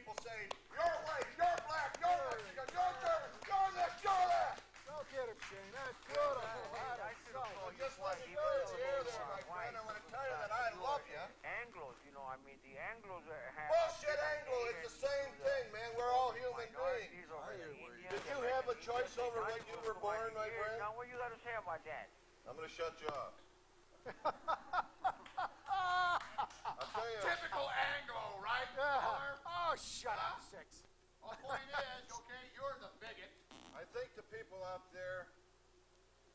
people saying, you're white, you're black, you're Mexican, you're German, you're this, you're that. Don't get him, Shane. That's beautiful. Just let me go here there, my friend. I want to tell you that I love you. Anglos, you know, I mean, the Anglos have... Bullshit, Anglo. It's the same thing, man. We're all human beings. Did you have a choice over when you were born, my friend? Now, what you got to say about that? I'm going to shut you off. I'll tell you. Typical Anglo, right? Yeah. Oh, shut up, Six. The point is, okay, you're the bigot. I think the people out there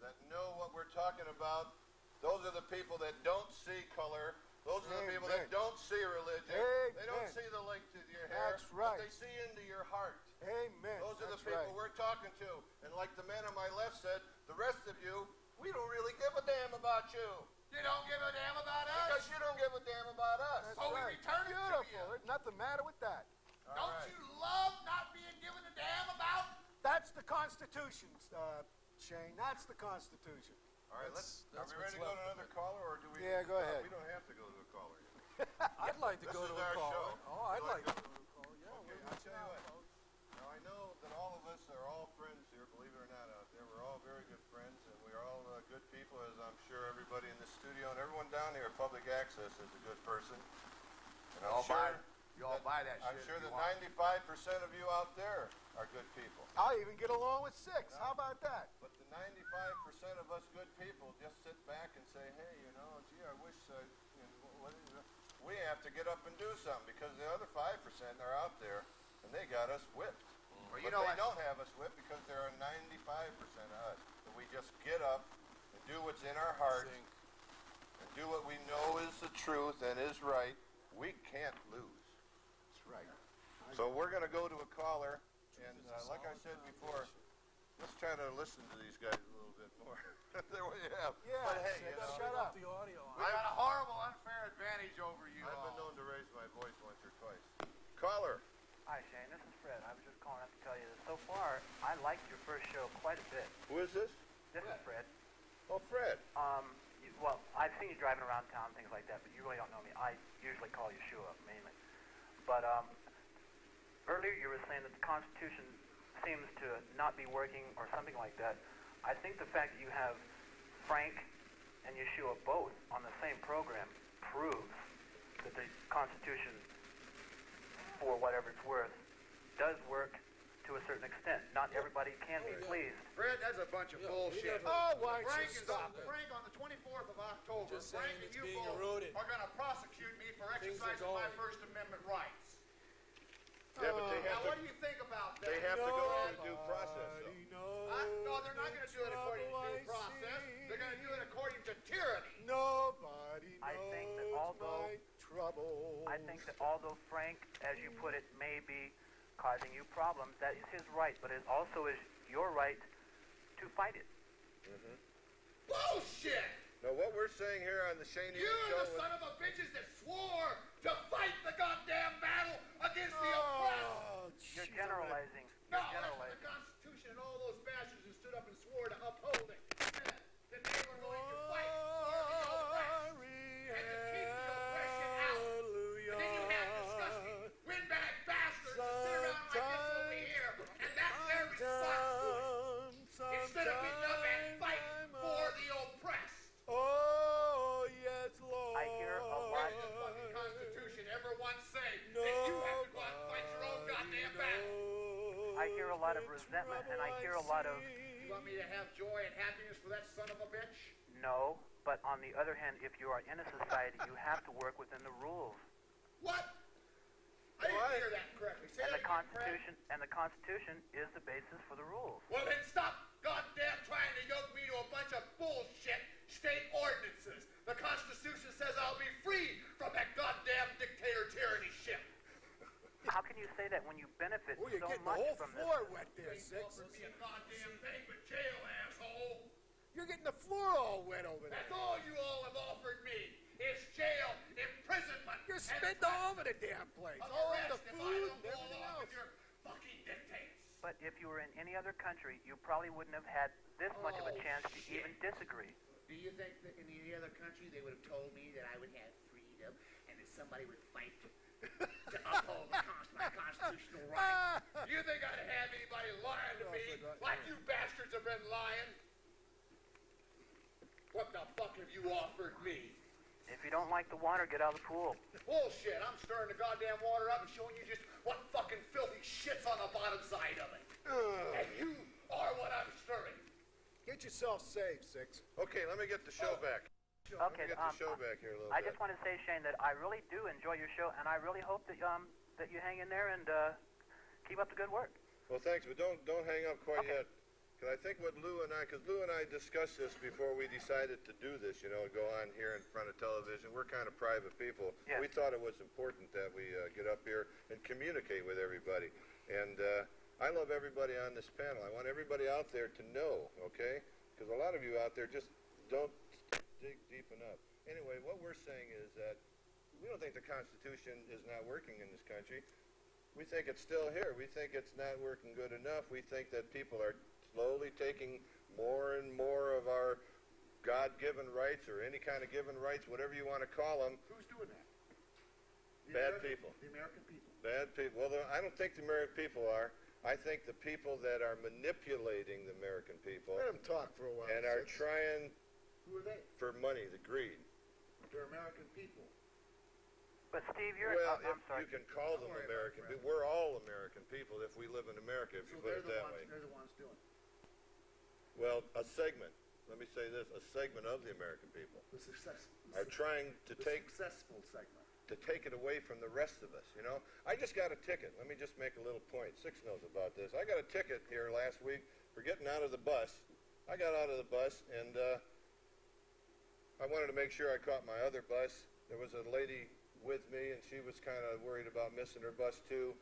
that know what we're talking about, those are the people that don't see color. Those are the people that don't see religion. They don't see the link to your hair. That's right. But they see into your heart. Amen. Those are the people we're talking to. And like the man on my left said, the rest of you, we don't really give a damn about you. You don't give a damn about us? Because you don't give a damn about us. That's So we return it to you. There's nothing matter with that. Don't you love not being given a damn about? That's the Constitution, Shane. That's the Constitution. All right, are we ready to go to another caller, or do we? Yeah, go ahead. We don't have to go to a caller. I'd like to go to a caller. Oh, I'd like to go to a caller. Yeah, okay, I'll tell you what. Now, I know that all of us are all friends here, believe it or not, out there. We're all very good friends, and we're all good people, as I'm sure everybody in the studio and everyone down here at Public Access is a good person. And You all buy that shit. I'm sure that 95% of you out there are good people. I'll even get along with Six. How about that? But the 95% of us good people just sit back and say, hey, you know, gee, I wish we have to get up and do something, because the other 5% are out there and they got us whipped. Well, but they don't have us whipped because there are 95% of us that we just get up and do what's in our heart and do what we know is the truth and is right. We can't lose. That's right. So we're going to go to a caller, and like I said before, let's try to listen to these guys a little bit more. There we have. Yeah, but hey, shut up. We got a horrible, unfair advantage over you I've all. been known to raise my voice once or twice. Caller. Hi, Shane. This is Fred. I was just calling up to tell you that so far, I liked your first show quite a bit. Who is this? This is Fred. Oh, Fred. Well, I've seen you driving around town, things like that, but you really don't know me. I usually call Yeshua, mainly. But earlier you were saying that the Constitution seems to not be working or something like that. I think the fact that you have Frank and Yeshua both on the same program proves that the Constitution, for whatever it's worth, does work to a certain extent. Not everybody can be pleased. Fred, that's a bunch of bullshit. Oh, why don't Frank you stop it? Frank, on the 24th of October, Just Frank saying and it's you being both eroded. are going to prosecute me for exercising my First Amendment rights. Yeah, but they Now, have what do you think about that? They have to go through due process, though. No, they're not going to do it according to due process. They're going to do it according to tyranny. Nobody knows I think that although my trouble. I think that although Frank, as you put it, may be causing you problems, that is his right, but it also is your right to fight it. Bullshit! Now, what we're saying here on the Shane Eaton You're show the son of a bitches that swore to fight the goddamn battle against the oppressed. You're generalizing. No, You're that's generalizing. the Constitution and all those bastards who stood up and swore to uphold it. That they were going to fight for the oppressed and to keep the oppression out. And then you have disgusting windbag bastards that sit around like this over here, and that's their response. Instead of being up and fight for the oppressed. Oh, yes, Lord. I hear a lot. Where did the fucking Constitution ever once say that you have to go out and fight your own goddamn battle? I hear a lot of resentment, and I hear a lot of You want me to have joy and happiness for that son of a bitch? no. But on the other hand, if you are in a society, you have to work within the rules. What? I didn't hear that correctly. Say And that the again, Fred. Constitution is the basis for the rules. Well, then stop goddamn trying to yoke me to a bunch of bullshit state ordinances. The Constitution says I'll be free from that goddamn dictator tyranny shit. How can you say that when you benefit Oh, you're so getting the much whole from this? floor wet there, Ain't Six. offered me a goddamn thing but jail, asshole. You're getting the floor all wet over there. That's all you all have offered me is jail, imprisonment, You're and spitting all over the damn place. All over the arrest if I food don't and go everything along else. with your fucking dictates. But if you were in any other country, you probably wouldn't have had this much of a chance to even disagree. Do you think that in any other country they would have told me that I would have freedom and that somebody would fight to uphold my Constitution ain't lying to me like you bastards have been lying. What the fuck have you offered me? If you don't like the water, get out of the pool. Bullshit. I'm stirring the goddamn water up and showing you just what fucking filthy shit's on the bottom side of it. And you are what I'm stirring. Get yourself saved, Six. Okay, let me get the show back. Okay, Let me get the show back here a little I bit. just want to say, Shane, that I really do enjoy your show, and I really hope that that you hang in there and keep up the good work. Well, thanks, but don't hang up quite Okay. yet. Because I think what Lou and I discussed this before we decided to do this, go on here in front of television. We're kind of private people. Yes. We thought it was important that we get up here and communicate with everybody. And I love everybody on this panel. I want everybody out there to know, okay? Because a lot of you out there just don't dig deep enough. Anyway, what we're saying is that we don't think the Constitution is not working in this country. We think it's still here. We think it's not working good enough. We think that people are slowly taking more and more of our God-given rights or any kind of given rights, whatever you want to call them. Who's doing that? Bad people. The American people. Bad people. Well, I don't think the American people are. I think the people that are manipulating the American people Let him talk for a while. and are Six. trying Who are they? for money, the greed. They're American people. But Steve, you're Well, I'm if sorry. you can call them worry about American, it, Fred. we're all American people if we live in America, if you So put it that way. they're the ones doing it. Well, a segment, let me say this, a segment of the American people The are trying to take successful segment. it away from the rest of us, I just got a ticket. Let me just make a little point. Six knows about this. I got a ticket here last week for getting out of the bus. I got out of the bus, and I wanted to make sure I caught my other bus. There was a lady with me, and she was kind of worried about missing her bus, too.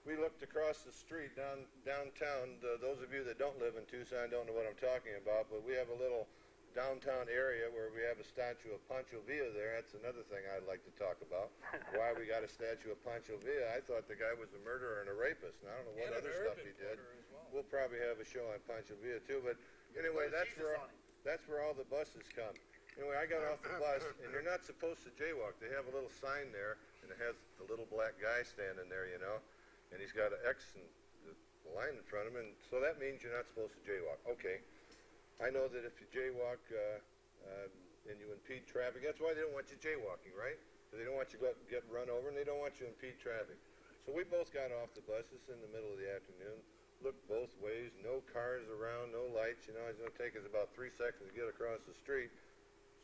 We looked across the street downtown. Those of you that don't live in Tucson don't know what I'm talking about, but we have a little downtown area where we have a statue of Pancho Villa there. That's another thing I'd like to talk about. Why we got a statue of Pancho Villa. I thought the guy was a murderer and a rapist, and I don't know what other stuff he did. We'll probably have a show on Pancho Villa, too, but anyway, that's where all the buses come. Anyway, I got off the bus, and you're not supposed to jaywalk. They have a little sign there, and it has the little black guy standing there, and he's got an X and the line in front of him, and so that means you're not supposed to jaywalk. Okay. I know that if you jaywalk and you impede traffic, that's why they don't want you jaywalking, right? Because they don't want you to get run over, and they don't want you to impede traffic. So we both got off the bus. It's in the middle of the afternoon. Looked both ways, no cars around, no lights. It's going to take us about 3 seconds to get across the street.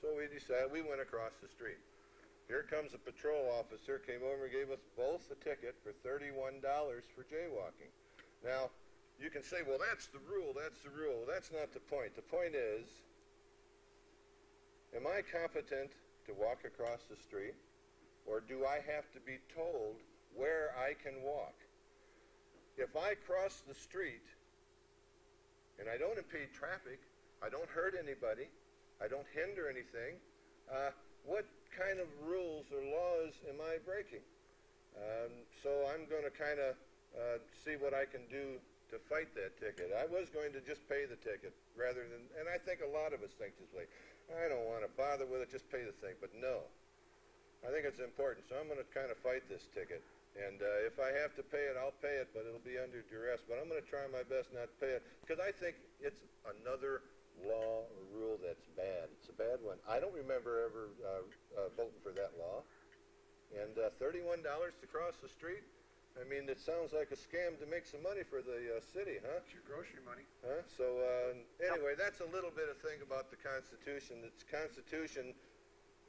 So we decided, we went across the street. Here comes a patrol officer, came over and gave us both a ticket for $31 for jaywalking. Now, you can say, well, that's the rule, that's the rule. That's not the point. The point is, am I competent to walk across the street, or do I have to be told where I can walk? If I cross the street and I don't impede traffic, I don't hurt anybody, I don't hinder anything, what kind of rules or laws am I breaking? So I'm going to kind of see what I can do to fight that ticket. I was going to just pay the ticket rather than, and I think a lot of us think this way, I don't want to bother with it, just pay the thing. But no, I think it's important. So I'm going to kind of fight this ticket. And if I have to pay it, I'll pay it, but it'll be under duress. But I'm going to try my best not to pay it because I think it's another law or rule that's bad. It's a bad one. I don't remember ever voting for that law. And $31 to cross the street? I mean, it sounds like a scam to make some money for the city, huh? It's your grocery money. Huh? So anyway, that's a little bit of thing about the Constitution. It's Constitution,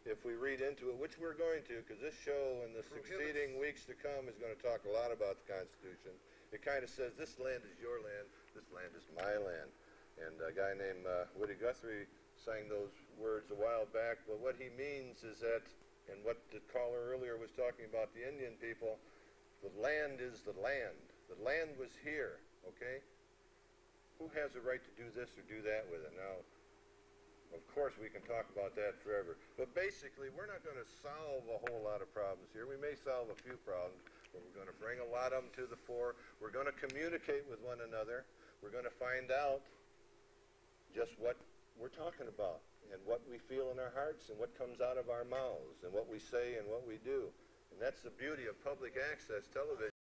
if we read into it, which we're going to, because this show and the succeeding weeks to come is going to talk a lot about the Constitution. It kind of says this land is your land, this land is my land. And a guy named Woody Guthrie sang those words a while back, but what he means is that, and what the caller earlier was talking about, the Indian people, the land is the land. The land was here, okay? Who has a right to do this or do that with it? Now, of course, we can talk about that forever. But basically, we're not going to solve a whole lot of problems here. We may solve a few problems, but we're going to bring a lot of them to the fore. We're going to communicate with one another. We're going to find out just what we're talking about and what we feel in our hearts and what comes out of our mouths and what we say and what we do. And that's the beauty of public access television.